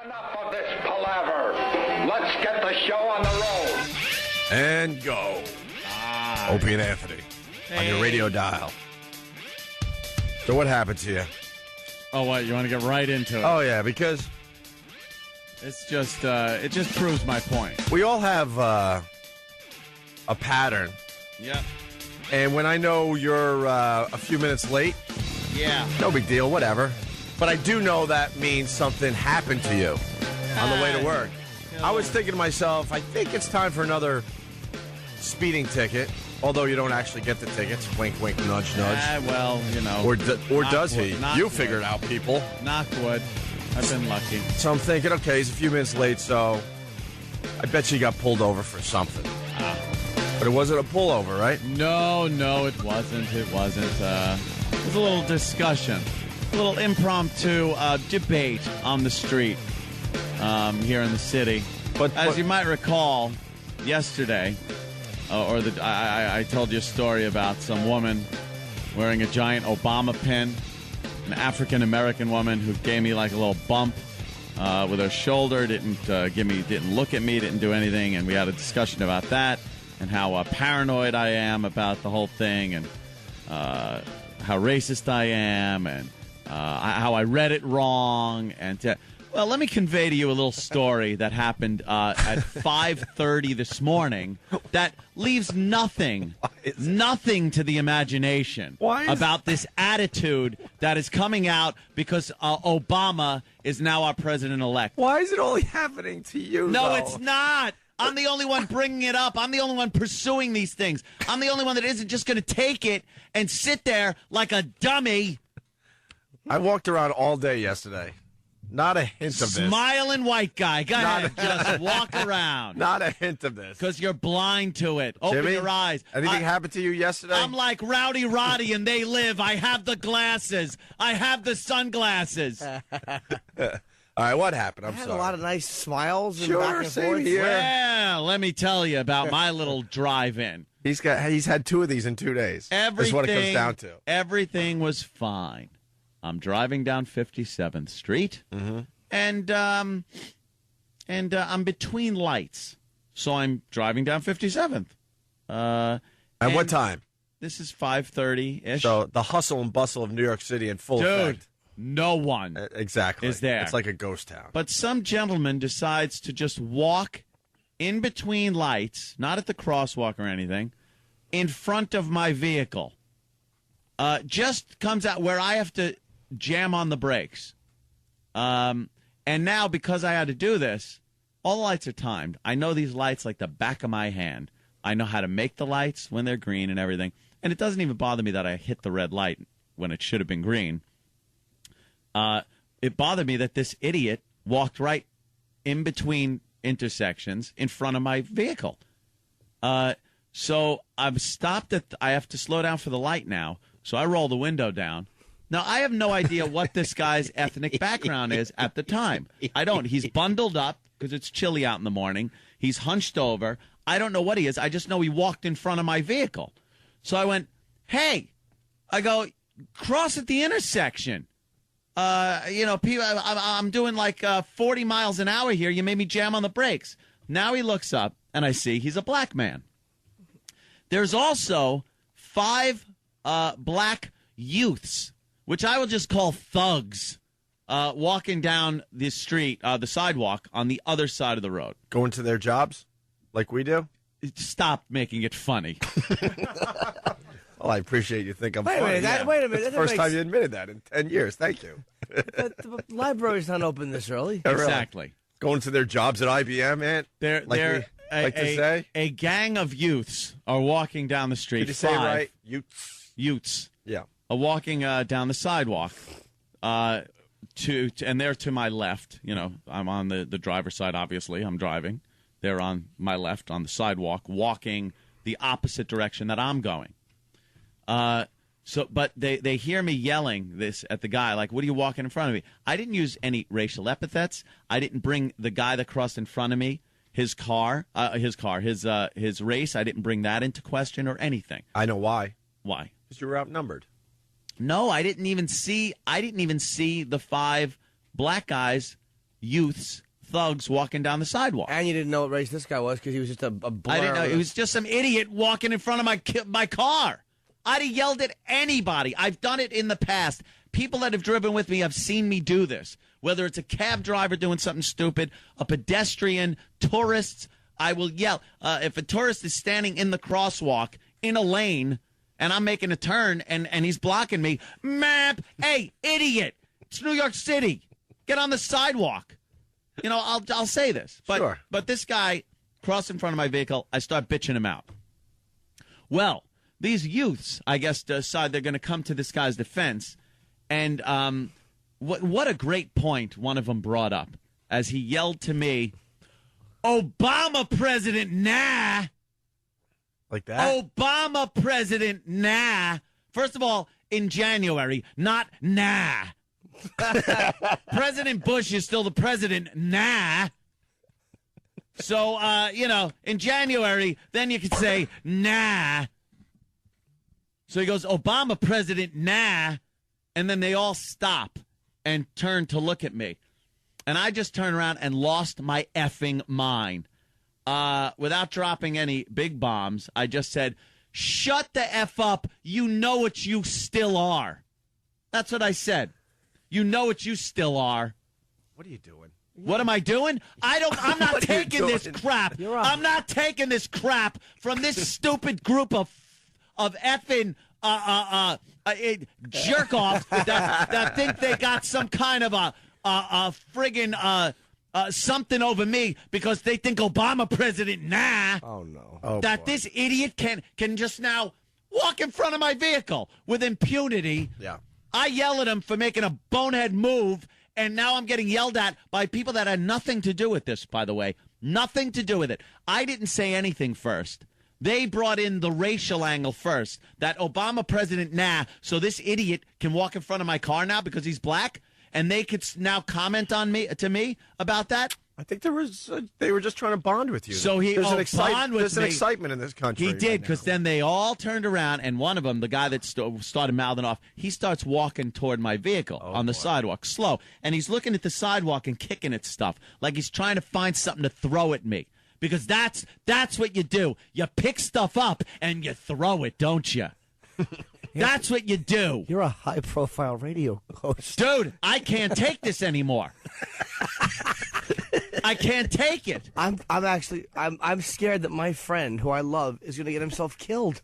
Enough of this palaver. Let's get the show on the road. And go. Opie and Anthony on your radio dial. So what happened to you? Oh, what? You want to get right into it? Oh, yeah, because It's just, it just proves my point. we all have a pattern. Yeah. And when I know you're a few minutes late, Yeah. no big deal, whatever. But I do know that means something happened to you on the way to work. I was thinking to myself, I think it's time for another speeding ticket, although you don't actually get the tickets. Wink, wink, nudge, nudge. Well, you know. Or does he? Knock You wood. figured it out, people. Knock wood. I've been lucky. So I'm thinking, okay, he's a few minutes late, so I bet you got pulled over for something. But it wasn't a pullover, right? No, it wasn't. It wasn't. It was a little discussion, a little impromptu debate on the street here in the city. But As you might recall, yesterday, I told you a story about some woman wearing a giant Obama pin, an African-American woman who gave me like a little bump with her shoulder, didn't look at me, didn't do anything, and we had a discussion about that and how paranoid I am about the whole thing, and how racist I am, and how I read it wrong, and well, let me convey to you a little story that happened at 5:30 this morning that leaves nothing to the imagination about this attitude that is coming out because Obama is now our president-elect. why is it only happening to you, No, though? it's not. I'm the only one bringing it up. I'm the only one pursuing these things. I'm the only one that isn't just going to take it and sit there like a dummy. I walked around all day yesterday. Not a hint of this. Smiling white guy. Go ahead. Just walk around. Not a hint of this. Because you're blind to it. Open Jimmy, your eyes. Anything happened to you yesterday? I'm like Rowdy Roddy and They Live. I have the glasses. I have the sunglasses. All right, what happened? I'm I had sorry. a lot of nice smiles and Sure, back and same forth. here. Well, let me tell you about my little drive-in. He's had 2 of these in 2 days. That's what it comes down to. Everything was fine. I'm driving down 57th Street, and I'm between lights, so I'm driving down 57th. At what time? This is 5:30-ish. So the hustle and bustle of New York City in full Dude, effect. no one Exactly. is there. It's like a ghost town. But some gentleman decides to just walk in between lights, not at the crosswalk or anything, in front of my vehicle. Just comes out where I have to jam on the brakes. And now, because I had to do this, all the lights are timed. I know these lights like the back of my hand. I know how to make the lights when they're green and everything. And it doesn't even bother me that I hit the red light when it should have been green. It bothered me that this idiot walked right in between intersections in front of my vehicle. So I've stopped I have to slow down for the light now. So I roll the window down. Now, I have no idea what this guy's ethnic background is at the time. I don't. He's bundled up because it's chilly out in the morning. He's hunched over. I don't know what he is. I just know he walked in front of my vehicle. So I went, hey, I go, cross at the intersection. People, I'm doing like 40 miles an hour here. You made me jam on the brakes. Now he looks up, and I see he's a black man. There's also 5 black youths, which I will just call thugs, walking down the street, the sidewalk on the other side of the road. Going to their jobs like we do? Stop making it funny. Well, I appreciate you think I'm Wait a funny. minute. Wait a minute. It's the first time you admitted that in 10 years. Thank you. The library's not open this early. Yeah, really. Exactly. Going to their jobs at IBM, man. They're to say. A gang of youths are walking down the street. Did you say it right? Youths. Yeah. Are walking down the sidewalk. And they're to my left. You know, I'm on the driver's side. Obviously, I'm driving. They're on my left on the sidewalk, walking the opposite direction that I'm going. But they hear me yelling this at the guy, like, what are you walking in front of me? I didn't use any racial epithets. I didn't bring the guy that crossed in front of me, his race. I didn't bring that into question or anything. I know why. Why? Because you were outnumbered. No, I didn't even see the 5 black guys youths, thugs walking down the sidewalk. And you didn't know what race this guy was because he was just a blur. I didn't know. It was just some idiot walking in front of my car. I'd have yelled at anybody. I've done it in the past. People that have driven with me have seen me do this. Whether it's a cab driver doing something stupid, a pedestrian, tourists, I will yell. If a tourist is standing in the crosswalk in a lane and I'm making a turn and he's blocking me, map, hey, idiot, it's New York City. Get on the sidewalk. You know, I'll say this. But, sure. But this guy crossed in front of my vehicle. I start bitching him out. Well, these youths, I guess, decide they're going to come to this guy's defense. And what a great point one of them brought up as he yelled to me, Obama President Naah. Like that? Obama President Naah. First of all, in January, not Naah. President Bush is still the president Naah. So, in January, then you could say Naah. So he goes, Obama President Naah. And then they all stop and turn to look at me. And I just turned around and lost my effing mind. Without dropping any big bombs, I just said, shut the F up. You know what you still are. That's what I said. You know what you still are. What are you doing? What am I doing? I'm not taking this crap. I'm not taking this crap from this stupid group of effing jerk-offs that think they got some kind of a friggin' something over me because they think Obama President Naah. Oh, no. Oh, that boy. This idiot can just now walk in front of my vehicle with impunity. Yeah. I yell at him for making a bonehead move, and now I'm getting yelled at by people that had nothing to do with this, by the way. Nothing to do with it. I didn't say anything first. They brought in the racial angle first, that Obama President Naah, so this idiot can walk in front of my car now because he's black, and they could now comment on me about that. I think they were just trying to bond with you. So there's an there's excitement in this country. He did, because then they all turned around, and one of them, the guy that started mouthing off, he starts walking toward my vehicle on the sidewalk, slow, and he's looking at the sidewalk and kicking at stuff like he's trying to find something to throw at me. Because that's what you do. You pick stuff up and you throw it, don't you? That's what you do. You're a high-profile radio host. Dude, I can't take this anymore. I can't take it. I'm scared that my friend, who I love, is going to get himself killed.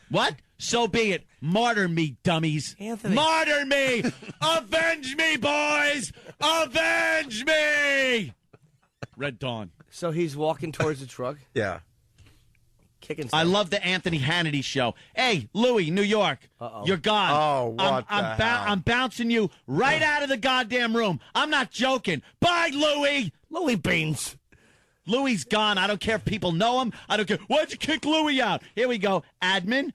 What? So be it. Martyr me, dummies. Anthony. Martyr me! Avenge me, boys! Avenge me! Red Dawn. So he's walking towards the truck, Yeah. kicking stuff. I love the Anthony Hannity show. Hey, Louie, New York, you're gone. Oh, what the hell? I'm bouncing you right out of the goddamn room. I'm not joking. Bye, Louie. Louie Beans. Louie's gone. I don't care if people know him. I don't care. Why'd you kick Louie out? Here we go. Admin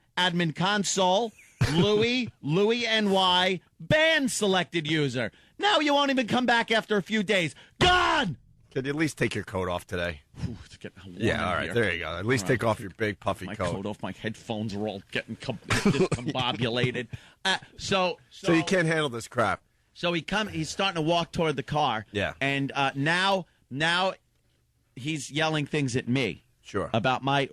console, Louie NY, banned selected user. Now you won't even come back after a few days. Gone! Could you at least take your coat off today? Ooh, it's getting warm Yeah, in all right. here. There you go. At least take off your big puffy My coat. coat off. My headphones are all getting discombobulated. So you can't handle this crap. So he's starting to walk toward the car. Yeah. And now he's yelling things at me. Sure. About my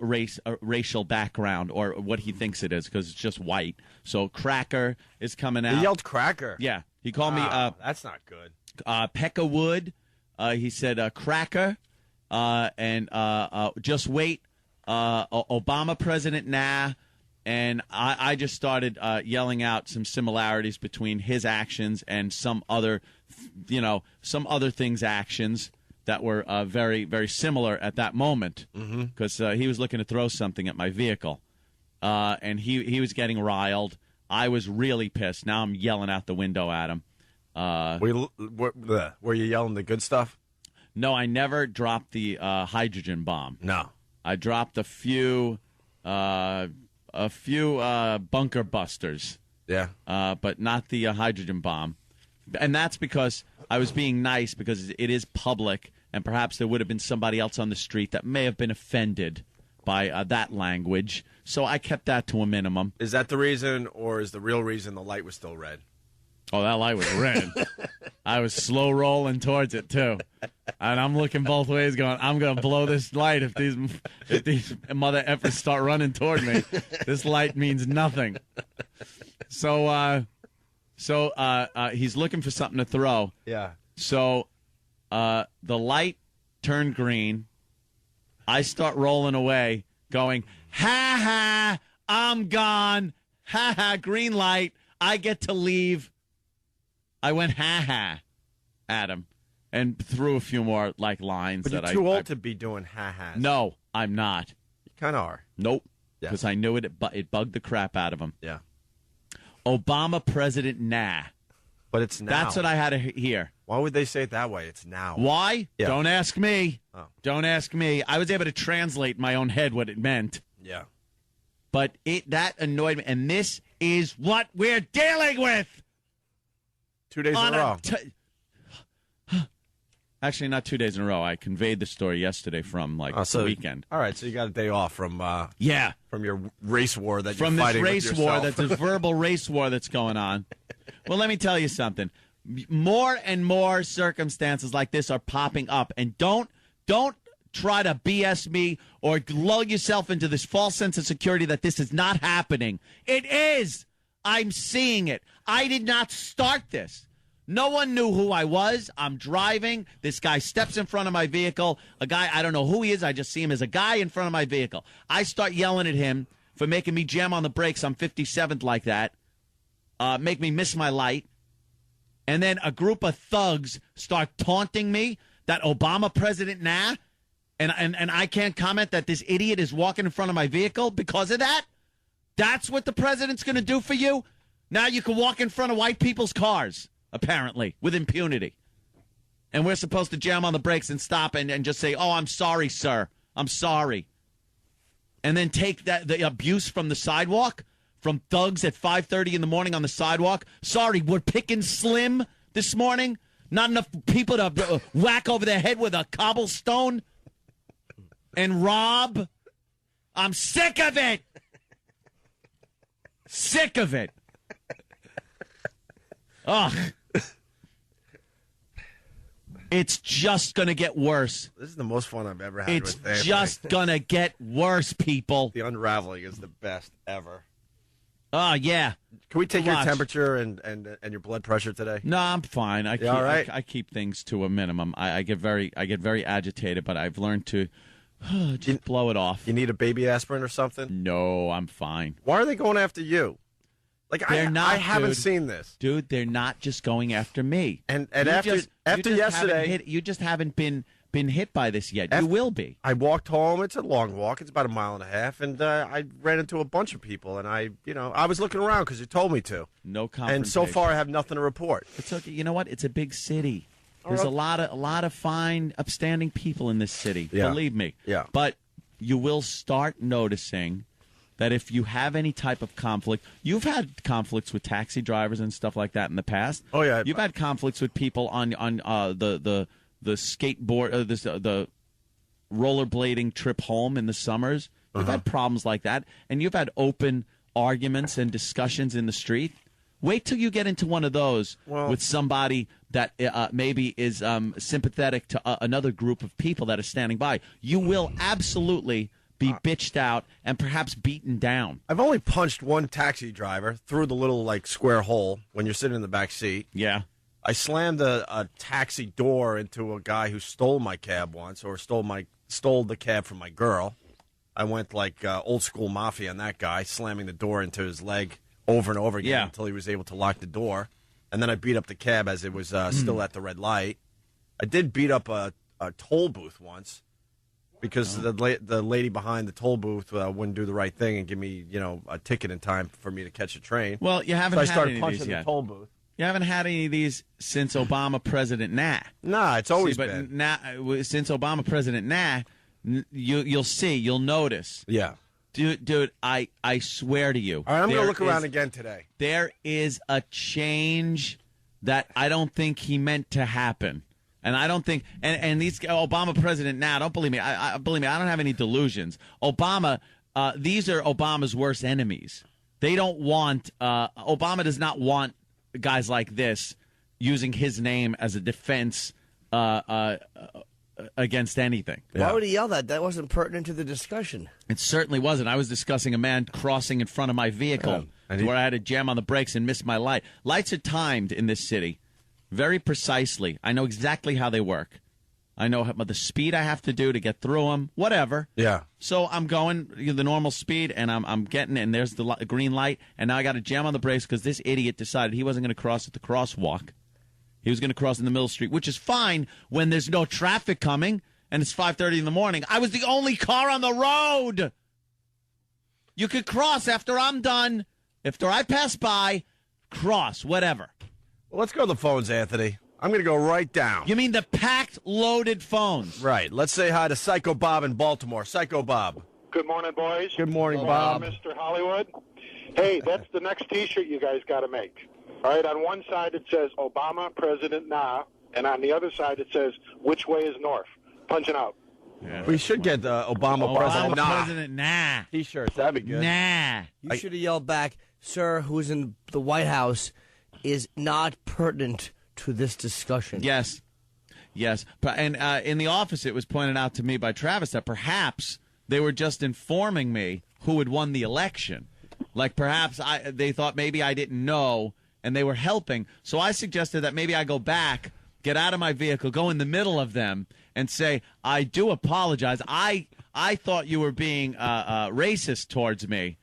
racial background, or what he thinks it is, because it's just white. So cracker is coming out. He yelled cracker. Yeah. He called me that's not good. Peckerwood. He said cracker. And just wait. Obama President Naah. And I just started yelling out some similarities between his actions and some other things' actions that were very, very similar at that moment. Because he was looking to throw something at my vehicle. And he was getting riled. I was really pissed. Now I'm yelling out the window at him. Were you yelling the good stuff? No, I never dropped the hydrogen bomb. No. I dropped a few bunker busters. Yeah. But not the hydrogen bomb. And that's because I was being nice, because it is public, and perhaps there would have been somebody else on the street that may have been offended by that language. So I kept that to a minimum. Is that the reason, or is the real reason the light was still red? Oh, that light was red. I was slow rolling towards it too, and I'm looking both ways, going, "I'm gonna blow this light if these mother effers start running toward me. This light means nothing." So he's looking for something to throw. Yeah. So the light turned green. I start rolling away, going, "Ha ha! I'm gone. Ha ha! Green light. I get to leave." I went ha ha at him and threw a few more lines. But that you're too old to be doing ha ha's. No, I'm not. You kind of are. Nope. Yeah. Because I knew it bugged the crap out of him. Yeah. Obama President Naah. But it's now. That's what I had to hear. Why would they say it that way? It's now. Why? Yeah. Don't ask me. Oh. Don't ask me. I was able to translate in my own head what it meant. Yeah. But that annoyed me. And this is what we're dealing with. 2 days in a row. Actually, not 2 days in a row. I conveyed the story yesterday from the weekend. All right, so you got a day off from from your race war that from you're this fighting race with war, yourself. that's a verbal race war that's going on. Well, let me tell you something. More and more circumstances like this are popping up, and don't try to BS me or lull yourself into this false sense of security that this is not happening. It is. I'm seeing it. I did not start this. No one knew who I was. I'm driving. This guy steps in front of my vehicle. A guy, I don't know who he is. I just see him as a guy in front of my vehicle. I start yelling at him for making me jam on the brakes on 57th like that, make me miss my light. And then a group of thugs start taunting me that Obama President Naah, and I can't comment that this idiot is walking in front of my vehicle because of that. That's what the president's going to do for you? Now you can walk in front of white people's cars, apparently, with impunity. And we're supposed to jam on the brakes and stop and just say, "Oh, I'm sorry, sir. I'm sorry." And then take the abuse from the sidewalk, from thugs at 5:30 in the morning on the sidewalk. Sorry, we're picking slim this morning. Not enough people to whack over their head with a cobblestone and rob. I'm sick of it. Sick of it. Ugh. It's just going to get worse. This is the most fun I've ever had It's with family. just going to get worse, people. The unraveling is the best ever. Oh, yeah. Can we take your Watch. temperature and your blood pressure today? No, I'm fine. I keep, all right? I keep things to a minimum. I get very agitated, but I've learned to just blow it off. You need a baby aspirin or something? No, I'm fine. Why are they going after you? Like They're not, I haven't dude. seen this. Dude, they're not just going after me. And You after just yesterday, you just haven't been hit by this yet. You will be. I walked home. It's a long walk. It's about 1.5 miles, and I ran into a bunch of people. And I was looking around because you told me to. No confrontation. And so far, I have nothing to report. It's okay. You know what? It's a big city. There's a lot of fine, upstanding people in this city. Yeah. Believe me. Yeah. But you will start noticing that if you have any type of conflict, you've had conflicts with taxi drivers and stuff like that in the past. Oh yeah. You've had conflicts with people on the skateboard, the rollerblading trip home in the summers. You've had problems like that, and you've had open arguments and discussions in the street. Wait till you get into one of those with somebody that maybe is sympathetic to another group of people that are standing by. You will absolutely be bitched out and perhaps beaten down. I've only punched one taxi driver through the little square hole when you're sitting in the back seat. Yeah. I slammed a taxi door into a guy who stole my cab once, or stole the cab from my girl. I went old school mafia on that guy, slamming the door into his leg over and over again until he was able to lock the door. And then I beat up the cab as it was still at the red light. I did beat up a toll booth once because the lady behind the toll booth wouldn't do the right thing and give me a ticket in time for me to catch a train. Well, you haven't So I had started any of punching these the yet. toll booth. You haven't had any of these since Obama President Naah. Nah, it's always but been. Since Obama President Naah, you'll notice. Yeah. Dude, I swear to you. All right, I'm going to there look around is- again today. There is a change that I don't think he meant to happen. And I don't think, and these Obama President Naah, don't believe me. Believe me, I don't have any delusions. Obama, these are Obama's worst enemies. They don't want, Obama does not want guys like this using his name as a defense against anything. Why would he yell that? That wasn't pertinent to the discussion. It certainly wasn't. I was discussing a man crossing in front of my vehicle where I had to jam on the brakes and miss my light. Lights are timed in this city very precisely. I know exactly how they work. I know the speed I have to do to get through them, whatever. Yeah. So I'm going the normal speed, and I'm getting it, and there's the green light, and now I got to jam on the brakes because this idiot decided he wasn't going to cross at the crosswalk. He was going to cross in the middle of the street, which is fine when there's no traffic coming, and it's 5:30 in the morning. I was the only car on the road. You could cross after I'm done. After I pass by, cross, whatever. Well, let's go to the phones, Anthony. I'm going to go right down. You mean the packed, loaded phones? Right. Let's say hi to Psycho Bob in Baltimore. Psycho Bob. Good morning, boys. Good morning, Bob. Mr. Hollywood. Hey, that's the next T-shirt you guys got to make. All right, on one side it says Obama, President Naah, and on the other side it says, which way is north? Punching out. Yeah. We should get Obama, President Naah. President Naah. T-shirts, that'd be good. Nah. You should have yelled back, sir, who's in the White House is not pertinent to this discussion. Yes. And in the office, it was pointed out to me by Travis that perhaps they were just informing me who had won the election. Like perhaps they thought maybe I didn't know, and they were helping. So I suggested that maybe I go back, get out of my vehicle, go in the middle of them, and say, I do apologize. I thought you were being racist towards me.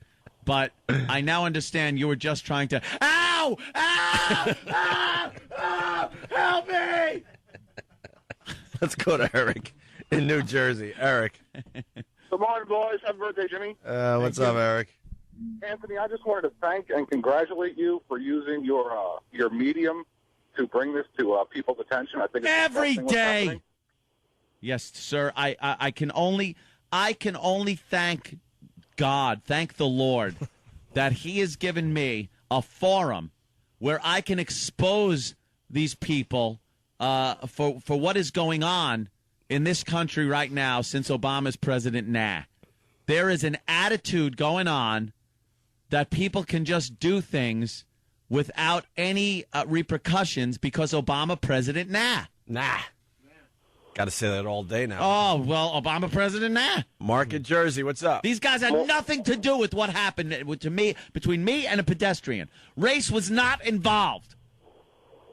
But I now understand you were just trying to, ow! Ow! Ow! Ow! Help me! Let's go to Eric in New Jersey. Eric. Good morning, boys. Happy birthday, Jimmy. What's up, Eric? Anthony, I just wanted to thank and congratulate you for using your medium to bring this to people's attention. I think it's every what's day. happening. Yes, sir. I can only thank God, thank the Lord, that He has given me a forum where I can expose these people for what is going on in this country right now since Obama's President Naah. There is an attitude going on that people can just do things without any repercussions because Obama President Naah. Nah. Got to say that all day now. Oh, well, Obama President Naah. Mark in Jersey, what's up? These guys had nothing to do with what happened to me between me and a pedestrian. Race was not involved.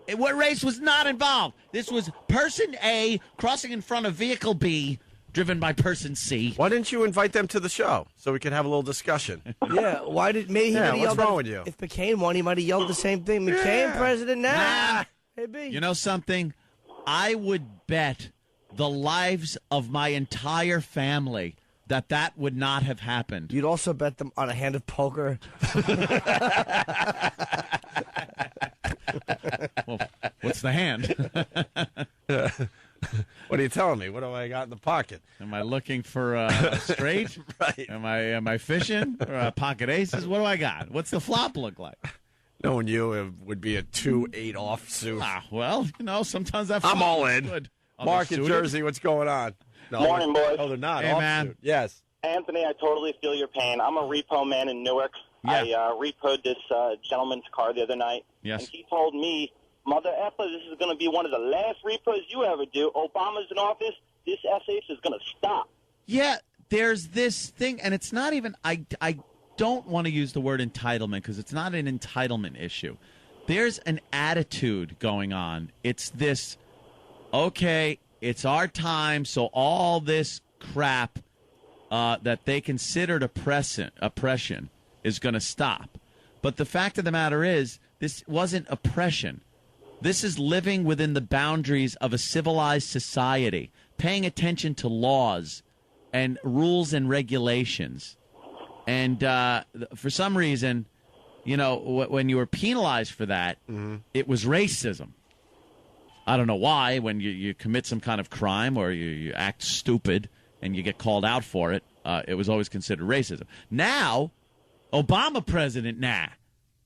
Race was not involved. This was person A crossing in front of vehicle B, driven by person C. Why didn't you invite them to the show so we could have a little discussion? Yeah, why did maybe he what's yelled wrong with you? If McCain won, he might have yelled the same thing. McCain, President Naah. Hey, B. You know something? I would bet the lives of my entire family that would not have happened. You'd also bet them on a hand of poker. Well, what's the hand? What are you telling me? What do I got in the pocket? Am I looking for a straight? Right. Am I fishing? Or pocket aces? What do I got? What's the flop look like? Knowing you, it would be a 2-8 offsuit. Well, sometimes that I'm all in. Good. Mark in Jersey, what's going on? No, Morning, boys. Oh, they're not. Hey, offsuit. man. Yes. Anthony, I totally feel your pain. I'm a repo man in Newark. Yeah. I repoed this gentleman's car the other night. Yes. And he told me, Mother effer, this is going to be one of the last repos you ever do. Obama's in office. This SH is going to stop. Yeah, there's this thing, and it's not even, I don't want to use the word entitlement because it's not an entitlement issue. There's an attitude going on. It's this, okay, it's our time, so all this crap that they considered oppression is going to stop. But the fact of the matter is, this wasn't oppression. This is living within the boundaries of a civilized society, paying attention to laws and rules and regulations. And for some reason, when you were penalized for that, it was racism. I don't know why. When you commit some kind of crime or you act stupid and you get called out for it, it was always considered racism. Now, Obama President Naah.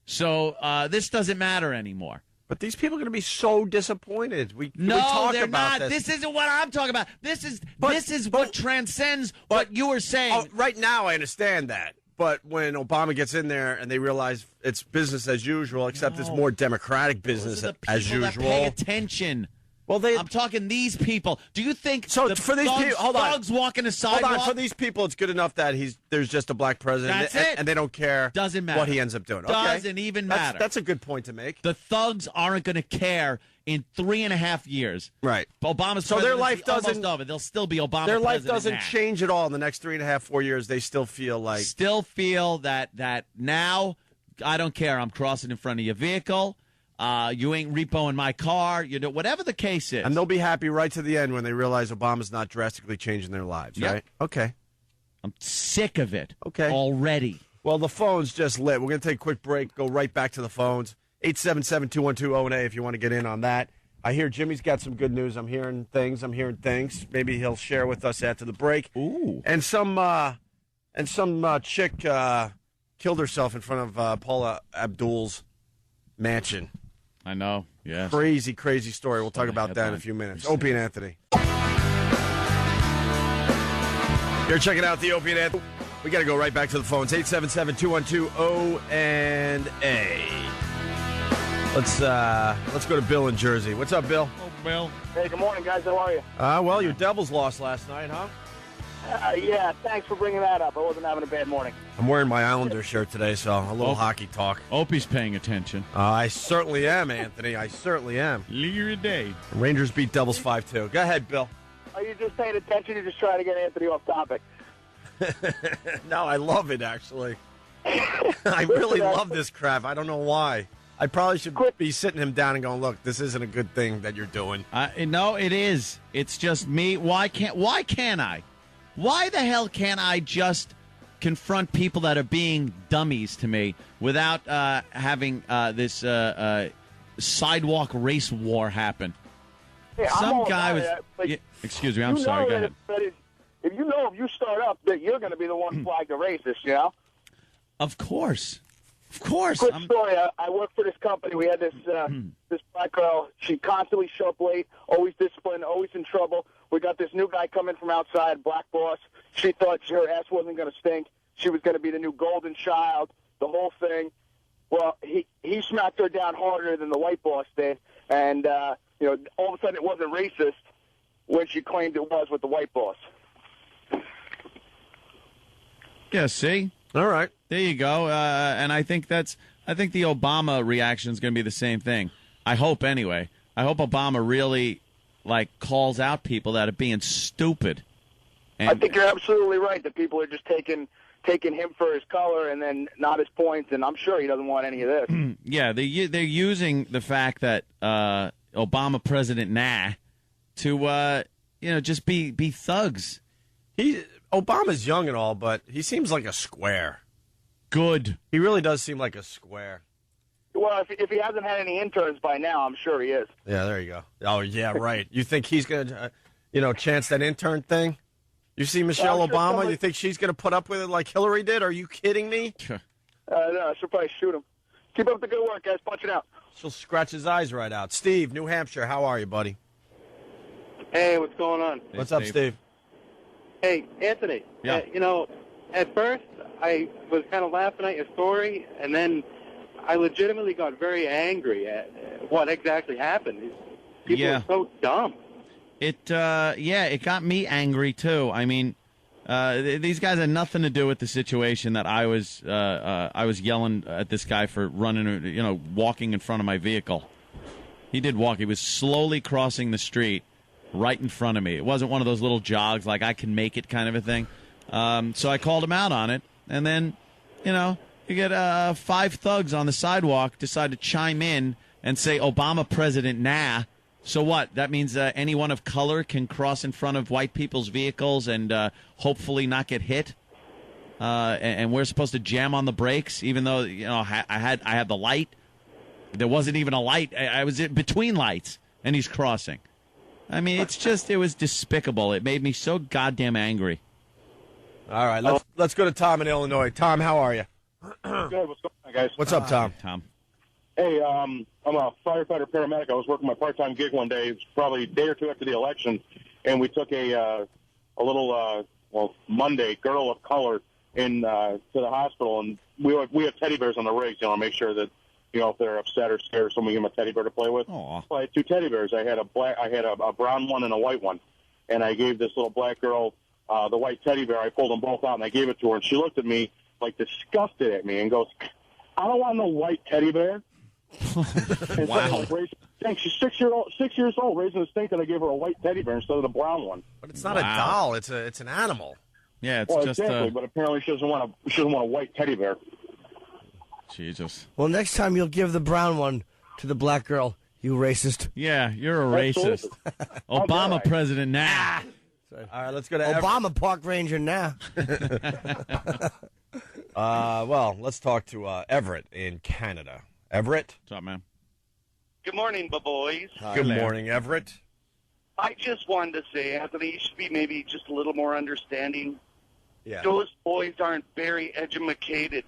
So this doesn't matter anymore. But these people are going to be so disappointed. We No, talk they're about not. This isn't what I'm talking about. This is what transcends what you were saying. Oh, right now, I understand that. but when Obama gets in there and they realize it's business as usual, except it's more democratic business as usual. That pay attention. Well, I'm talking these people. Do you think so? For these people, hold on. Thugs walking the sidewalk? Hold on. For these people, it's good enough that there's just a black president. That's it. And they don't care. Doesn't matter what he ends up doing. Doesn't even matter. That's a good point to make. The thugs aren't going to care in 3.5 years. Right. Obama's so their life doesn't. Almost over. They'll still be Obama. Their life doesn't now. change at all in the next 3.5, 4 years. They still feel like. That now I don't care. I'm crossing in front of your vehicle. You ain't repoing my car. You know, whatever the case is. And they'll be happy right to the end when they realize Obama's not drastically changing their lives, right? Okay. I'm sick of it. Okay. Already. Well, the phone's just lit. We're going to take a quick break, go right back to the phones. 877-212-0A if you want to get in on that. I hear Jimmy's got some good news. I'm hearing things. Maybe he'll share with us after the break. Ooh. And some chick killed herself in front of Paula Abdul's mansion. I know, yes. Crazy, crazy story. We'll talk about that in a few minutes. Opie and Anthony. You're checking out the Opie and Anthony. We got to go right back to the phones. 877-212-O&A. Let's go to Bill in Jersey. What's up, Bill? Oh, Bill. Hey, good morning, guys. How are you? Well, your Devils lost last night, huh? Yeah, thanks for bringing that up. I wasn't having a bad morning. I'm wearing my Islander shirt today, so a little hockey talk. Opie's paying attention. I certainly am, Anthony. I certainly am. Leader of day. Rangers beat Devils 5-2. Go ahead, Bill. Are you just paying attention? You're just trying to get Anthony off topic. No, I love it, actually. I really love this crap. I don't know why. I probably should be sitting him down and going, look, this isn't a good thing that you're doing. No, it is. It's just me. Why can't I? Why the hell can't I just confront people that are being dummies to me without having this sidewalk race war happen? Hey, Some guy was... excuse me, I'm sorry, go ahead. If you start up, that you're going to be the one flagged the racist, you know? Of course. Of course. Quick story. I work for this company. We had this black girl. She constantly showed up late, always disciplined, always in trouble. We got this new guy coming from outside, black boss. She thought her ass wasn't going to stink. She was going to be the new golden child, the whole thing. Well, he smacked her down harder than the white boss did. And, all of a sudden it wasn't racist when she claimed it was with the white boss. Yeah, see? All right. There you go. And I think the Obama reaction is going to be the same thing. I hope anyway. I hope Obama really calls out people that are being stupid. And, I think you're absolutely right that people are just taking him for his color and then not his points, and I'm sure he doesn't want any of this. Yeah, they're using the fact that Obama President Naah to just be thugs. Obama's young and all, but he seems like a square. Good. He really does seem like a square. Well, if he hasn't had any interns by now, I'm sure he is. Yeah, there you go. Oh, yeah, right. You think he's going to, chance that intern thing? You see Michelle Obama? You think she's going to put up with it like Hillary did? Are you kidding me? No, I should probably shoot him. Keep up the good work, guys. Punch it out. She'll scratch his eyes right out. Steve, New Hampshire, how are you, buddy? Hey, what's going on? Hey, What's up, Steve? Hey, Anthony. Yeah. At first I was kind of laughing at your story, and then I legitimately got very angry at what exactly happened. People are so dumb. It got me angry too. I mean, these guys had nothing to do with the situation that I was yelling at this guy for walking in front of my vehicle. He did walk. He was slowly crossing the street right in front of me. It wasn't one of those little jogs like I can make it kind of a thing. So I called him out on it, and then, you get 5 thugs on the sidewalk decide to chime in and say Obama President Naah. So what? That means anyone of color can cross in front of white people's vehicles and hopefully not get hit. And we're supposed to jam on the brakes, even though I had the light. There wasn't even a light. I was between lights, and he's crossing. I mean, it was despicable. It made me so goddamn angry. All right, let's go to Tom in Illinois. Tom, how are you? Good. What's going on, guys? What's up, Tom? Tom. Hey, I'm a firefighter paramedic. I was working my part-time gig one day. It was probably a day or two after the election, and we took a little Monday girl of color to the hospital, and we have teddy bears on the rigs, make sure that, if they're upset or scared, someone give them a teddy bear to play with. Aw. So I had 2 teddy bears. I had a brown one and a white one, and I gave this little black girl the white teddy bear. I pulled them both out, and I gave it to her, and she looked at me disgusted at me and goes, "I don't want no white teddy bear." Wow. She's 6 years old, raising a stink that I gave her a white teddy bear instead of the brown one. But it's not a doll. It's an animal. Yeah, it's just exactly. But apparently she doesn't want a white teddy bear. Jesus. Well, next time you'll give the brown one to the black girl, you racist. Yeah, you're a racist. Obama president now. All right, let's go to Obama park ranger now. Well, let's talk to Everett in Canada. Everett? What's up, man? Good morning, boys. Good morning, Everett. I just wanted to say, Anthony, you should be maybe just a little more understanding. Yeah. Those boys aren't very educated.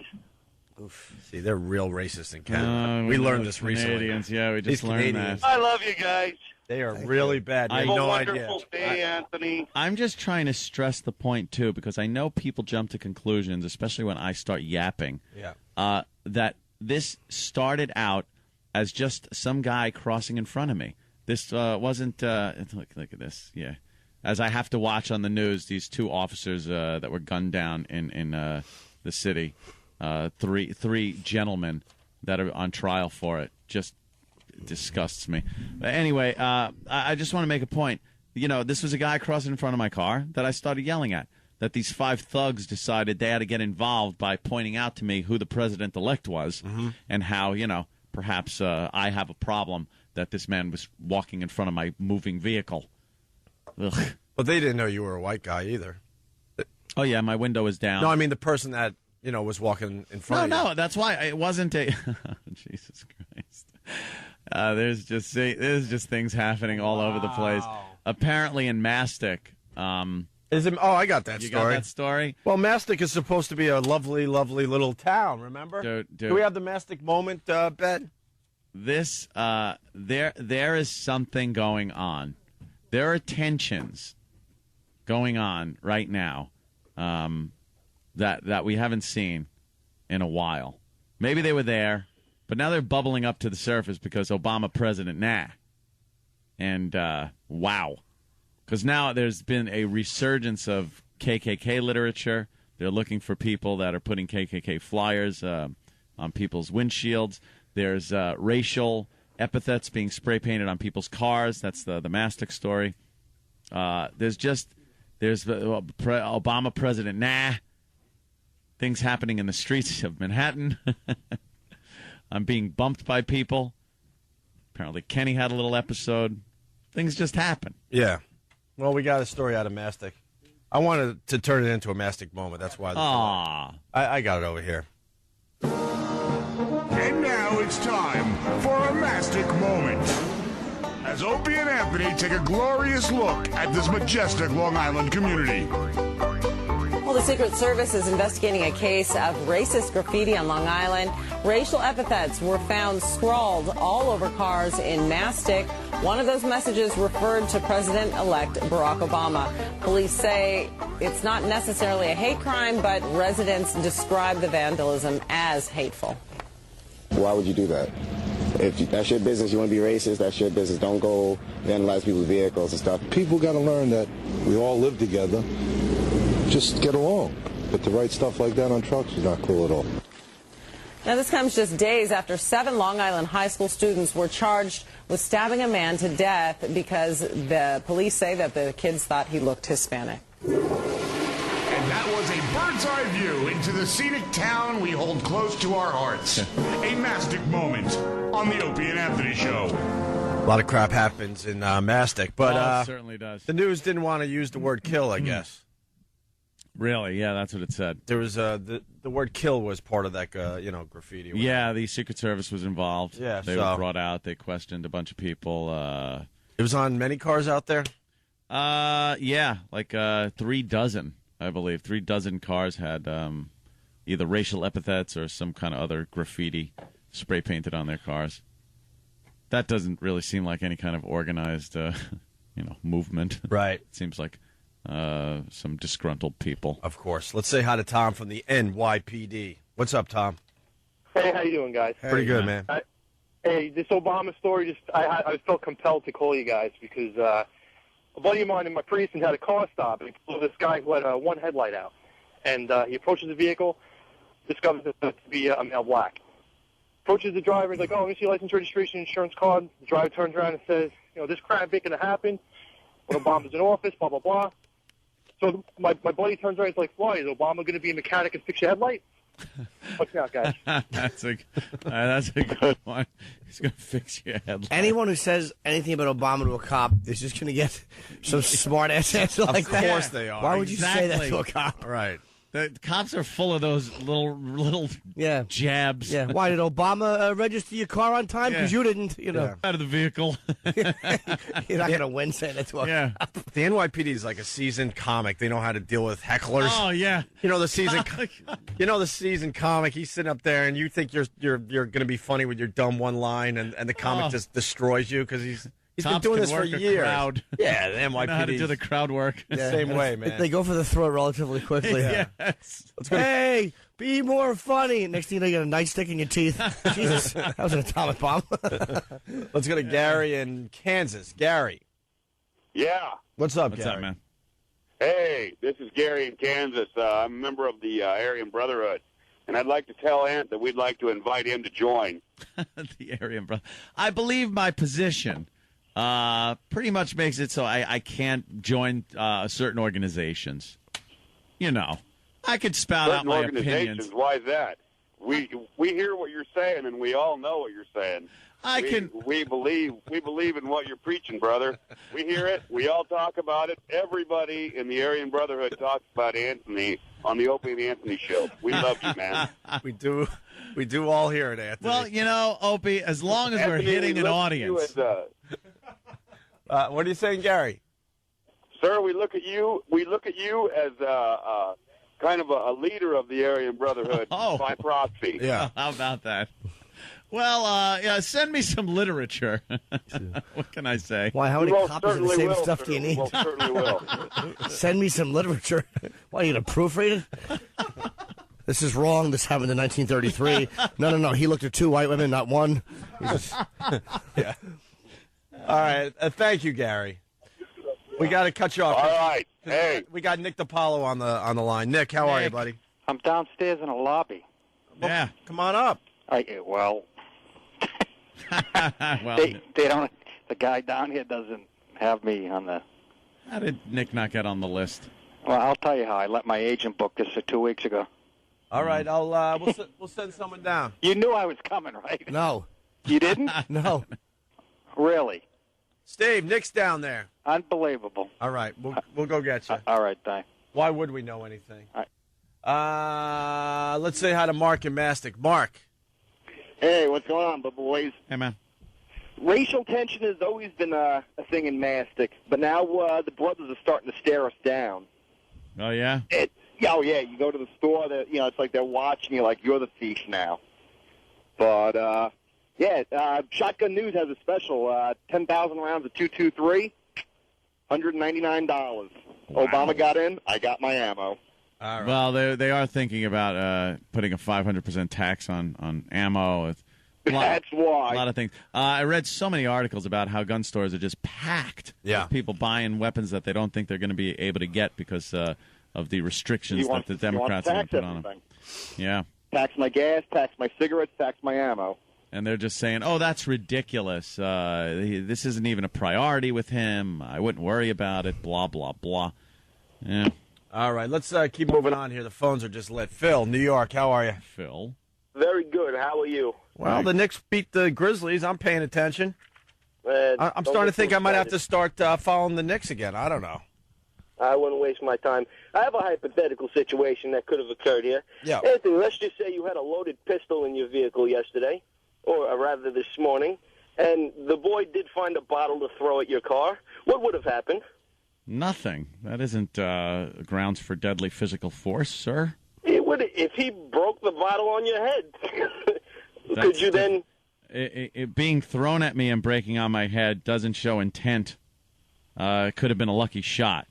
Oof. See, they're real racist in Canada. We learned this recently. Canadians, yeah, we just learned that. I love you guys. They are really bad. I have Have no a idea. wonderful day, Anthony. I'm just trying to stress the point, too, because I know people jump to conclusions, especially when I start yapping, that this started out as just some guy crossing in front of me. This wasn't look at this. Yeah. As I have to watch on the news, these 2 officers that were gunned down in the city, three gentlemen that are on trial for it, just disgusts me. But anyway, I just want to make a point. This was a guy crossing in front of my car that I started yelling at, that these 5 thugs decided they had to get involved by pointing out to me who the president-elect was and how, perhaps I have a problem that this man was walking in front of my moving vehicle. Ugh. But they didn't know you were a white guy either. Oh, yeah, my window was down. No, I mean the person that, was walking in front of you. No, that's why it wasn't a... Jesus Christ. There's just things happening all over the place. Apparently in Mastic... Is it? Oh, I got that you story. got that story? Well, Mastic is supposed to be a lovely, lovely little town, remember? Dude. Do we have the Mastic moment, Ben? This, there is something going on. There are tensions going on right now that we haven't seen in a while. Maybe they were there, but now they're bubbling up to the surface because Obama president Naah. And, wow. Because now there's been a resurgence of KKK literature. They're looking for people that are putting KKK flyers on people's windshields. There's racial epithets being spray painted on people's cars. That's the Mastic story. There's Obama president Naah. Things happening in the streets of Manhattan. I'm being bumped by people. Apparently Kenny had a little episode. Things just happen. Yeah. Well, we got a story out of Mastic. I wanted to turn it into a Mastic moment. That's why. I got it over here. And now it's time for a Mastic moment. As Opie and Anthony take a glorious look at this majestic Long Island community. Well, the Secret Service is investigating a case of racist graffiti on Long Island. Racial epithets were found scrawled all over cars in Mastic. One of those messages referred to President-elect Barack Obama. Police say it's not necessarily a hate crime, but residents describe the vandalism as hateful. Why would you do that? If that's your business, you want to be racist, that's your business. Don't go vandalize people's vehicles and stuff. People got to learn that we all live together. Just get along. But to write stuff like that on trucks is not cool at all. Now, this comes just days after 7 Long Island high school students were charged with stabbing a man to death because the police say that the kids thought he looked Hispanic. And that was a bird's eye view into the scenic town we hold close to our hearts. A Mastic moment on the Opie and Anthony Show. A lot of crap happens in Mastic, but it certainly does. The news didn't want to use the word kill, I guess. Really? Yeah, that's what it said. There was the word "kill" was part of that, graffiti. Yeah, the Secret Service was involved. Yeah, they were brought out. They questioned a bunch of people. It was on many cars out there. Yeah, like 3 dozen, I believe. 3 dozen cars had either racial epithets or some kind of other graffiti spray painted on their cars. That doesn't really seem like any kind of organized, movement. Right. It seems like some disgruntled people. Of course. Let's say hi to Tom from the NYPD. What's up, Tom? Hey, how you doing, guys? Pretty good, man. Hey, this Obama story, I felt compelled to call you guys because a buddy of mine in my precinct had a car stop, and he pulled this guy who had one headlight out. And he approaches the vehicle, discovers it to be a male black. Approaches the driver, he's like, oh, let me see your license, registration, insurance card. The driver turns around and says, this crime ain't going to happen when Obama's in office, blah, blah, blah. So my buddy turns around, he's like, why, is Obama going to be a mechanic and fix your headlight? Watch out, guys. That's a good one. He's going to fix your headlight. Anyone who says anything about Obama to a cop is just going to get some smart-ass answer like that. Of course they are. Why would you say that to a cop? Right. The cops are full of those little jabs. Yeah. Why did Obama register your car on time? Because you didn't, Out of the vehicle. You're not going to win saying that to a cop. The NYPD is like a seasoned comic. They know how to deal with hecklers. Oh yeah. The seasoned comic. He's sitting up there, and you think you're going to be funny with your dumb one line, and the comic just destroys you because he's been doing this for years. Crowd. Yeah, the NYPD. Know how to do the crowd work. Same way, man. They go for the throat relatively quickly. Yes. Hey, be more funny. Next thing you know, you got a nightstick in your teeth. Jesus, that was an atomic bomb. Let's go to Gary in Kansas. Gary. Yeah. What's up, What's Gary? up, man? Hey, this is Gary in Kansas. I'm a member of the Aryan Brotherhood, and I'd like to tell Ant that we'd like to invite him to join. The Aryan Brotherhood. I believe my position pretty much makes it so I can't join certain organizations. I could spout out my opinions. Why is that? We hear what you're saying, and we all know what you're saying. We believe in what you're preaching, brother. We hear it. We all talk about it. Everybody in the Aryan Brotherhood talks about Anthony on the Opie and Anthony show. We love you, man. We do all hear it, Anthony. Well, Opie, as long as we're hitting an audience. What are you saying, Gary? Sir, we look at you as kind of a leader of the Aryan Brotherhood by proxy. Yeah. How about that? Well, send me some literature. What can I say? Why, how many copies of the same stuff do you need? Well, certainly will. Send me some literature. Why, you going to proofread it? This is wrong. This happened in 1933. No. He looked at 2 white women, not one. Yeah. All right. Thank you, Gary. We got to cut you off. All right. Hey. We got Nick DiPaolo on the line. Nick, how are you, buddy? I'm downstairs in a lobby. Yeah. Come on up. Well, they don't. The guy down here doesn't have me on the. How did Nick not get on the list? Well, I'll tell you how. I let my agent book this for 2 weeks ago. All right, we'll send someone down. You knew I was coming, right? No. You didn't? No. Really? Steve, Nick's down there. Unbelievable. All right, we'll go get you. All right, thanks. Why would we know anything? All right. Let's say hi to Mark and Mastic. Mark. Hey, what's going on, boys? Hey, man. Racial tension has always been a thing in Mastic, but now the brothers are starting to stare us down. Oh, yeah? Oh, yeah. You go to the store, it's like they're watching you like you're the thief now. But, Shotgun News has a special, 10,000 rounds of 223, $199. Wow. Obama got in, I got my ammo. All right. Well, they are thinking about putting a 500% tax on ammo. That's why. A lot of things. I read so many articles about how gun stores are just packed with people buying weapons that they don't think they're going to be able to get because of the restrictions that the Democrats are going to put on them. Yeah. Tax my gas, tax my cigarettes, tax my ammo. And they're just saying, oh, that's ridiculous. This isn't even a priority with him. I wouldn't worry about it, blah, blah, blah. Yeah. All right, let's keep moving on here. The phones are just lit. Phil, New York, how are you? Phil. Very good. How are you? Well, the Knicks beat the Grizzlies. I'm paying attention. I'm starting to think I might have to start following the Knicks again. I don't know. I wouldn't waste my time. I have a hypothetical situation that could have occurred here. Yeah. Anthony, let's just say you had a loaded pistol in your vehicle yesterday, or rather this morning, and the boy did find a bottle to throw at your car. What would have happened? Nothing. That isn't grounds for deadly physical force, sir. It would if he broke the bottle on your head. Could you then? It being thrown at me and breaking on my head doesn't show intent. It could have been a lucky shot.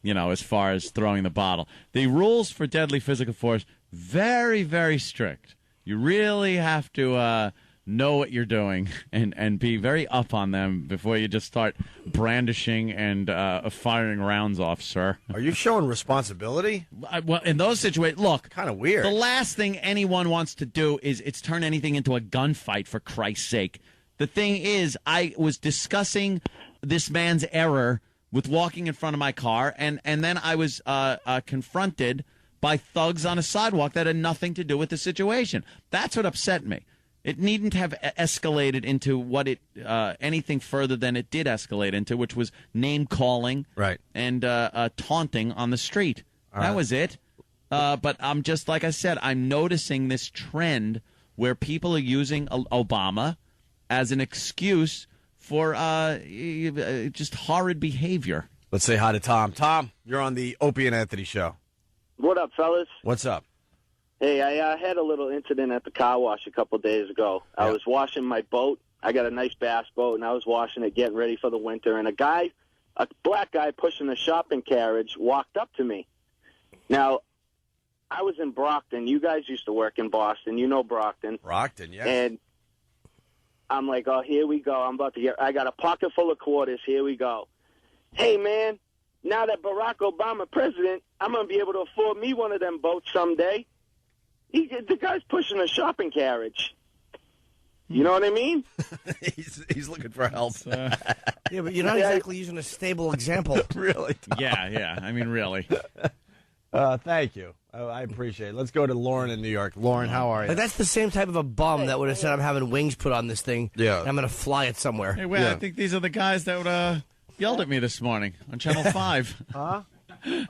as far as throwing the bottle. The rules for deadly physical force, very, very strict. You really have to know what you're doing and be very up on them before you just start brandishing and firing rounds off, sir. Are you showing responsibility? Well, in those situations, look. Kind of weird. The last thing anyone wants to do is turn anything into a gunfight, for Christ's sake. The thing is, I was discussing this man's error with walking in front of my car, and then I was confronted by thugs on a sidewalk that had nothing to do with the situation. That's what upset me. It needn't have escalated into anything further than it did escalate into, which was name-calling and taunting on the street. That was it. But I'm just, like I said, I'm noticing this trend where people are using Obama as an excuse for just horrid behavior. Let's say hi to Tom. Tom, you're on the Opie and Anthony show. What up, fellas? What's up? Hey, I had a little incident at the car wash a couple days ago. Yeah. I was washing my boat. I got a nice bass boat, and I was washing it, getting ready for the winter. And a black guy pushing a shopping carriage walked up to me. Now, I was in Brockton. You guys used to work in Boston. You know Brockton. Brockton, yes. And I'm like, oh, here we go. I got a pocket full of quarters. Here we go. Hey, man, now that Barack Obama president, I'm going to be able to afford me one of them boats someday. The guy's pushing a shopping carriage. You know what I mean? he's looking for help. Yeah, but you're not exactly using a stable example. Really, Tom? Yeah. I mean, really. Thank you. I appreciate it. Let's go to Lauren in New York. Lauren, how are you? Like, that's the same type of a bum that would have said, I'm having wings put on this thing. Yeah. And I'm going to fly it somewhere. Hey, wait, I think these are the guys that yelled at me this morning on Channel 5. Huh?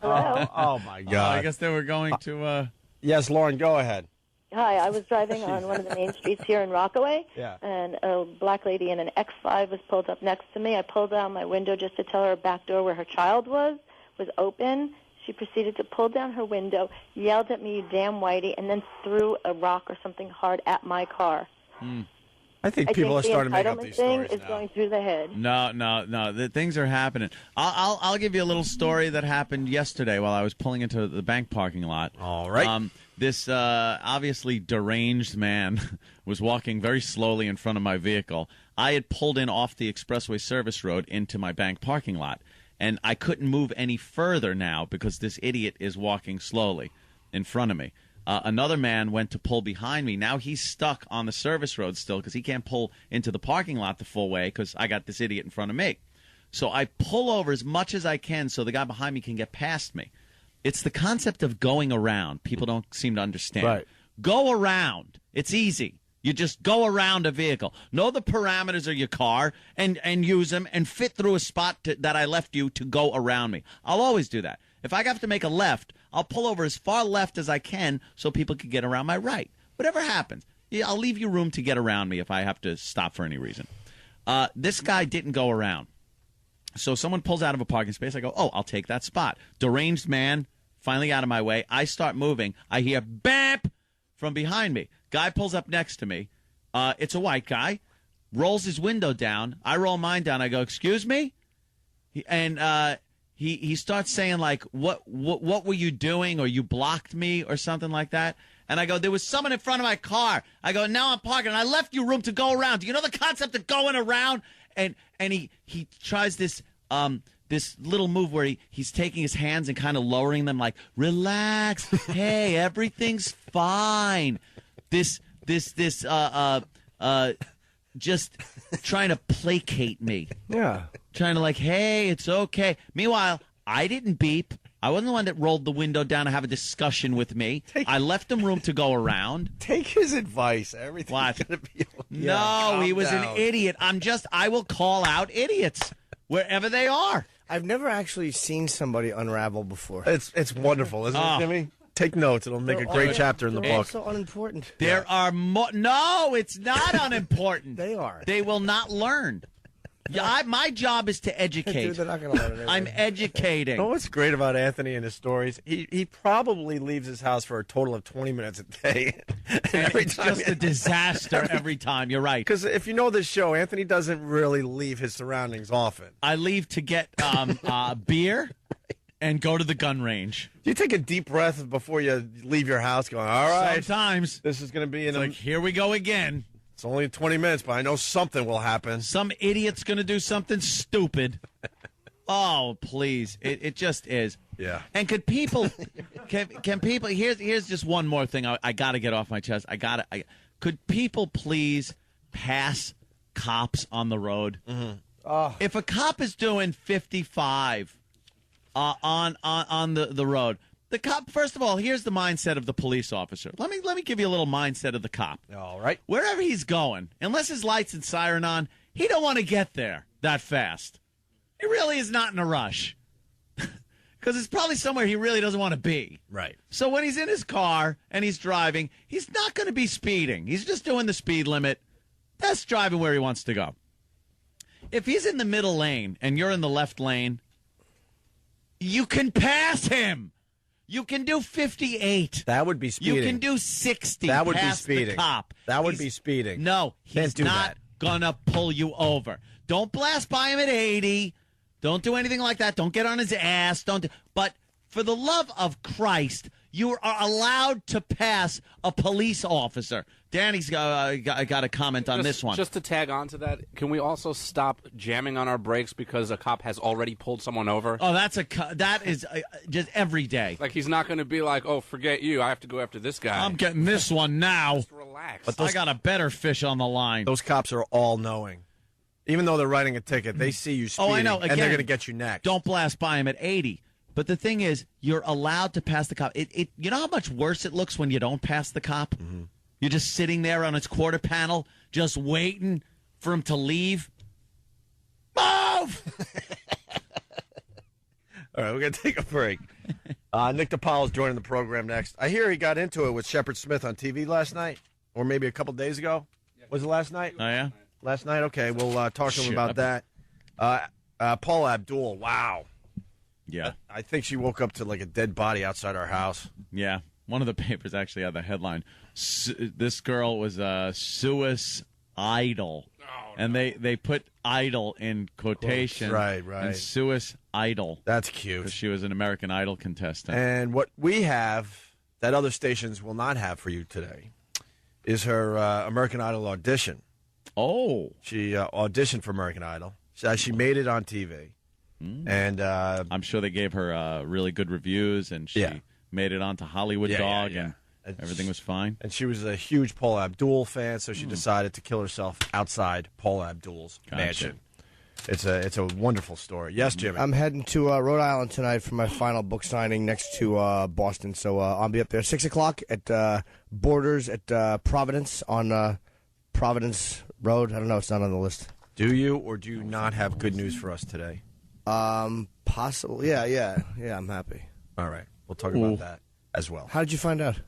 Oh, my God. I guess they were going to... Yes, Lauren, go ahead. Hi, I was driving on one of the main streets here in Rockaway, and a black lady in an X5 was pulled up next to me. I pulled down my window just to tell her back door where her child was open. She proceeded to pull down her window, yelled at me, "You damn whitey," and then threw a rock or something hard at my car. I think people are starting to make up these stories is going through the head. No. The things are happening. I'll give you a little story that happened yesterday while I was pulling into the bank parking lot. All right. This obviously deranged man was walking very slowly in front of my vehicle. I had pulled in off the expressway service road into my bank parking lot, and I couldn't move any further now because this idiot is walking slowly in front of me. Another man went to pull behind me. Now he's stuck on the service road still because he can't pull into the parking lot the full way because I got this idiot in front of me. So I pull over as much as I can so the guy behind me can get past me. It's the concept of going around. People don't seem to understand. Right. Go around. It's easy. You just go around a vehicle. Know the parameters of your car and use them and fit through a spot that I left you to go around me. I'll always do that. If I have to make a left, I'll pull over as far left as I can so people can get around my right. Whatever happens, I'll leave you room to get around me if I have to stop for any reason. This guy didn't go around. So someone pulls out of a parking space. I go, oh, I'll take that spot. Deranged man, finally out of my way. I start moving. I hear bamp from behind me. Guy pulls up next to me. It's a white guy. Rolls his window down. I roll mine down. I go, excuse me? He starts saying, like, what were you doing, or you blocked me or something like that. And I go, there was someone in front of my car. I go, now I'm parking, and I left you room to go around. Do you know the concept of going around? And he tries this little move where he's taking his hands and kind of lowering them, like, relax, hey, everything's fine. This just trying to placate me. Yeah. Trying to like, hey, it's okay. Meanwhile, I didn't beep. I wasn't the one that rolled the window down to have a discussion with me. I left him room to go around. Take his advice. Everything's going to be okay. No, he was an idiot. I will call out idiots wherever they are. I've never actually seen somebody unravel before. It's wonderful, isn't it, Jimmy? Take notes. It'll make a great chapter in the book. They're also unimportant. There are more. No, it's not unimportant. They are. They will not learn. My job is to educate. Dude, they're not going to learn anyway. I'm educating. You know what's great about Anthony and his stories? He probably leaves his house for a total of 20 minutes a day. And it's just a disaster every time. You're right. Because if you know this show, Anthony doesn't really leave his surroundings often. I leave to get beer. and go to the gun range. Do you take a deep breath before you leave your house going, all right, sometimes this is going to be like, here we go again. It's only 20 minutes, but I know something will happen. Some idiot's going to do something stupid. Oh, please. It just is. Yeah. And could people, can people, here's just one more thing I got to get off my chest. Could people please pass cops on the road? Mm-hmm. If a cop is doing 55 on the road, the cop, first of all, here's the mindset of the police officer. Let me give you a little mindset of the cop. All right. Wherever he's going, unless his lights and siren on, he don't want to get there that fast. He really is not in a rush. Because it's probably somewhere he really doesn't want to be. Right. So when he's in his car and he's driving, he's not going to be speeding. He's just doing the speed limit. That's driving where he wants to go. If he's in the middle lane and you're in the left lane, you can pass him. You can do 58. That would be speeding. You can do 60. That would be past speeding. The cop. That would be speeding. No, he's not going to pull you over. Don't blast by him at 80. Don't do anything like that. Don't get on his ass. But for the love of Christ, you are allowed to pass a police officer. Danny's got a comment on this one. Just to tag on to that, can we also stop jamming on our brakes because a cop has already pulled someone over? Oh, that is just every day. Like, he's not going to be like, oh, forget you, I have to go after this guy. I'm getting this one now. Just relax. But I got a better fish on the line. Those cops are all knowing. Even though they're writing a ticket, they see you speeding, I know. Again, and they're going to get you next. Don't blast by him at 80. But the thing is, you're allowed to pass the cop. You know how much worse it looks when you don't pass the cop? Mm-hmm. You're just sitting there on its quarter panel, just waiting for him to leave. Move! All right, we're going to take a break. Nick DePaolo's joining the program next. I hear he got into it with Shepard Smith on TV last night, or maybe a couple days ago. Was it last night? Oh, yeah? Last night? Okay, we'll talk to him about that. Paula Abdul, wow. Yeah. I think she woke up to like a dead body outside our house. Yeah. One of the papers actually had the headline, this girl was suicidal. Oh, and they put idol in quotation. Right. And suicidal. That's cute. Because she was an American Idol contestant. And what we have that other stations will not have for you today is her American Idol audition. Oh. She auditioned for American Idol. She made it on TV. And I'm sure they gave her really good reviews, and she made it onto Hollywood Dog, and everything was fine. And she was a huge Paula Abdul fan, so she decided to kill herself outside Paula Abdul's mansion. It's a wonderful story. Yes, Jimmy? I'm heading to Rhode Island tonight for my final book signing next to Boston, so I'll be up there 6 o'clock at Borders at Providence on Providence Road. I don't know. It's not on the list. Do you or do you not have good news for us today? Possibly. Yeah, I'm happy. All right. We'll talk about that as well. How did you find out?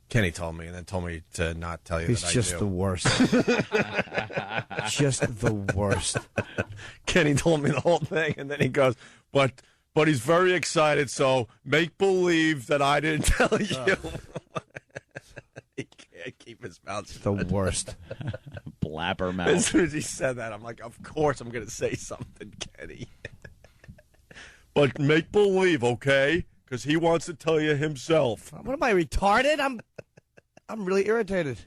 Kenny told me, and then told me to not tell you. He's that just I do. the worst. Just the worst. Kenny told me the whole thing, and then he goes, but he's very excited, so make believe that I didn't tell you. He can't keep his mouth shut. The worst. Blabbermouth. As soon as he said that, I'm like, of course I'm going to say something, Kenny. But make believe, okay? Because he wants to tell you himself. What am I, retarded? I'm really irritated.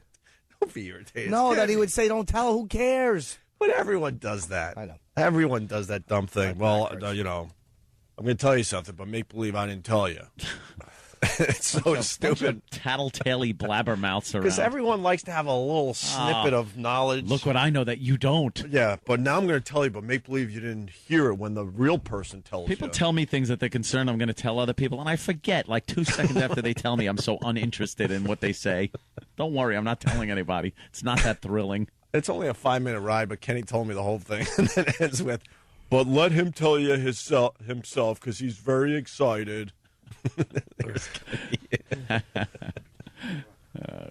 Don't be irritated. No, that he would say, don't tell. Who cares? But everyone does that. I know. Everyone does that dumb thing. Well, you know, I'm going to tell you something, but make believe I didn't tell you. It's so stupid. Tattletale blabbermouths around. Because everyone likes to have a little snippet of knowledge. Look what I know that you don't. Yeah, but now I'm going to tell you, but make believe you didn't hear it when the real person tells you. People tell me things that they're concerned I'm going to tell other people, and I forget. Like 2 seconds after they tell me, I'm so uninterested in what they say. Don't worry, I'm not telling anybody. It's not that thrilling. It's only a 5-minute ride, but Kenny told me the whole thing, and then it ends with, but let him tell you himself, because he's very excited.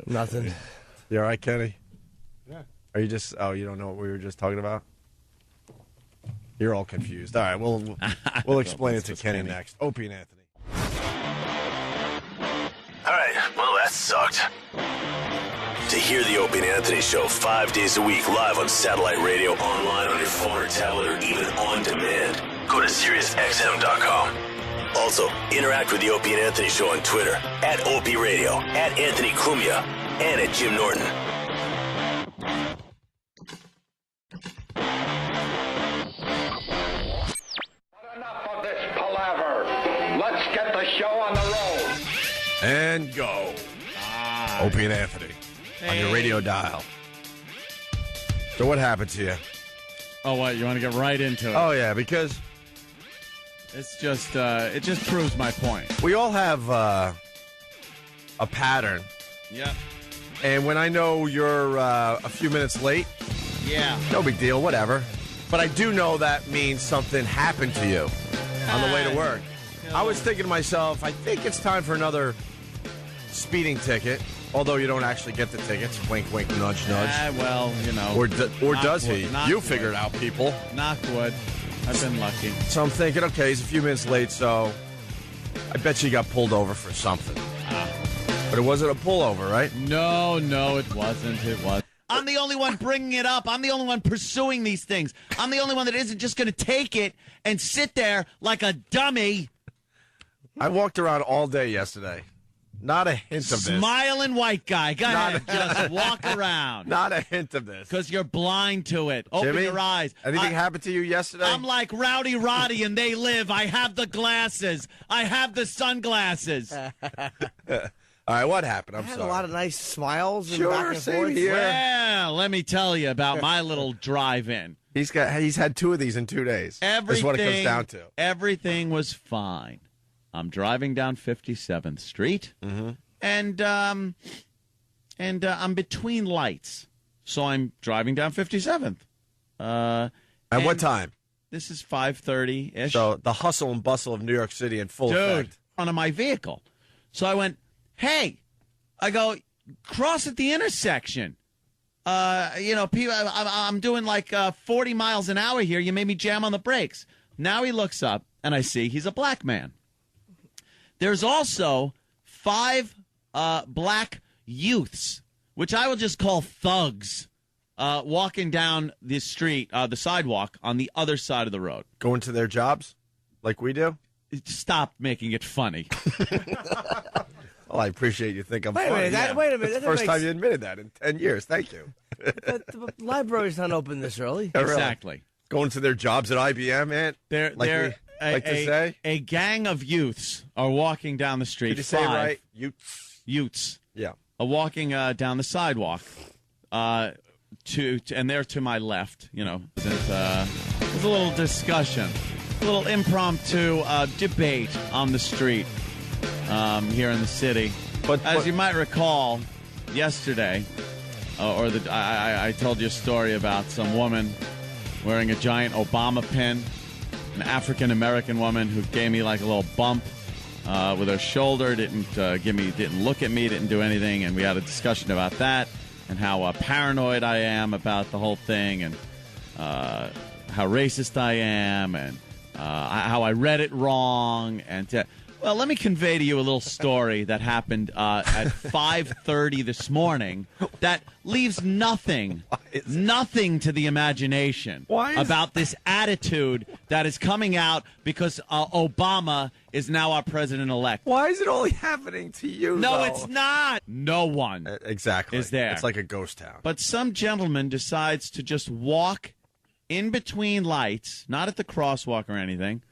Nothing. You all right, Kenny? Yeah. Are you just? Oh, you don't know what we were just talking about? You're all confused. All right, we'll explain it to Kenny next. Opie and Anthony. All right. Well, that sucked. To hear the Opie and Anthony Show 5 days a week live on satellite radio, online on your phone or tablet, or even on demand, go to SiriusXM.com. Also, interact with the Opie and Anthony Show on Twitter, at Opie Radio, at Anthony Cumia, and at Jim Norton. Enough of this palaver. Let's get the show on the road. And go. Opie and Anthony on your radio dial. So what happened to you? Oh, what? You want to get right into it? Oh, yeah, because it's just it just proves my point. We all have a pattern. Yeah. And when I know you're a few minutes late, no big deal, whatever. But I do know that means something happened to you on the way to work. I was thinking to myself, I think it's time for another speeding ticket. Although you don't actually get the tickets. Wink, wink, nudge, nudge. Well, you know. Or does he? You figured out, people. Knock wood. I've been lucky. So I'm thinking, okay, he's a few minutes late, so I bet you got pulled over for something. But it wasn't a pullover, right? No, it wasn't. It was. I'm the only one bringing it up. I'm the only one pursuing these things. I'm the only one that isn't just going to take it and sit there like a dummy. I walked around all day yesterday. Not a hint of this. Smiling white guy. Go ahead. Just walk around. Not a hint of this. Because you're blind to it. Open Jimmy, your eyes. Anything happened to you yesterday? I'm like Rowdy Roddy and They Live. I have the glasses. I have the sunglasses. All right, what happened? I'm I had sorry. a lot of nice smiles. Sure, and back and same forth. here. Well, let me tell you about my little drive-in. He's had 2 of these in 2 days. That's what it comes down to. Everything was fine. I'm driving down 57th Street. Mm-hmm. And I'm between lights, so I'm driving down 57th. At what time? This is 5:30-ish. So the hustle and bustle of New York City in full effect. In front of my vehicle. So I went, hey, I go, cross at the intersection. People, I'm doing like 40 miles an hour here. You made me jam on the brakes. Now he looks up, and I see he's a black man. There's also 5 black youths, which I will just call thugs, walking down the street, the sidewalk on the other side of the road. Going to their jobs like we do? Stop making it funny. Well, I appreciate you think I'm Wait a funny. minute. Wait a minute. That's the first time you admitted that in 10 years. Thank you. The library's not open this early. Exactly. Going to their jobs at IBM, Ant? They're to say? A gang of youths are walking down the street. Did you say right? Youths. Yeah. Are walking down the sidewalk. And they're to my left. You know, there's a little discussion, a little impromptu debate on the street here in the city. But as you might recall, yesterday, I told you a story about some woman wearing a giant Obama pin. An African-American woman who gave me like a little bump with her shoulder, didn't look at me, didn't do anything, and we had a discussion about that and how paranoid I am about the whole thing and how racist I am and how I read it wrong. Well, let me convey to you a little story that happened at 5:30 this morning that leaves nothing to the imagination about this attitude that is coming out because Obama is now our president-elect. Why is it only happening to you, No, though? it's not. No one exactly is there. It's like a ghost town. But some gentleman decides to just walk in between lights, not at the crosswalk or anything,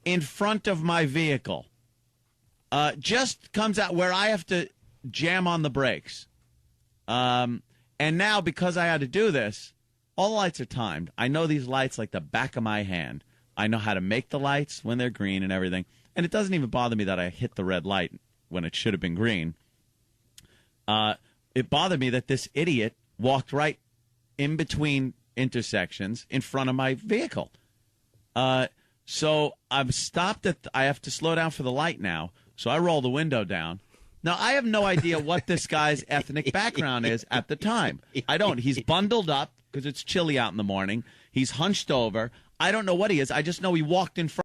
in front of my vehicle. Just comes out where I have to jam on the brakes. And now, because I had to do this, all the lights are timed. I know these lights like the back of my hand. I know how to make the lights when they're green and everything. And it doesn't even bother me that I hit the red light when it should have been green. It bothered me that this idiot walked right in between intersections in front of my vehicle. So I've stopped I have to slow down for the light now. So I roll the window down. Now, I have no idea what this guy's ethnic background is at the time. I don't. He's bundled up because it's chilly out in the morning. He's hunched over. I don't know what he is. I just know he walked in front.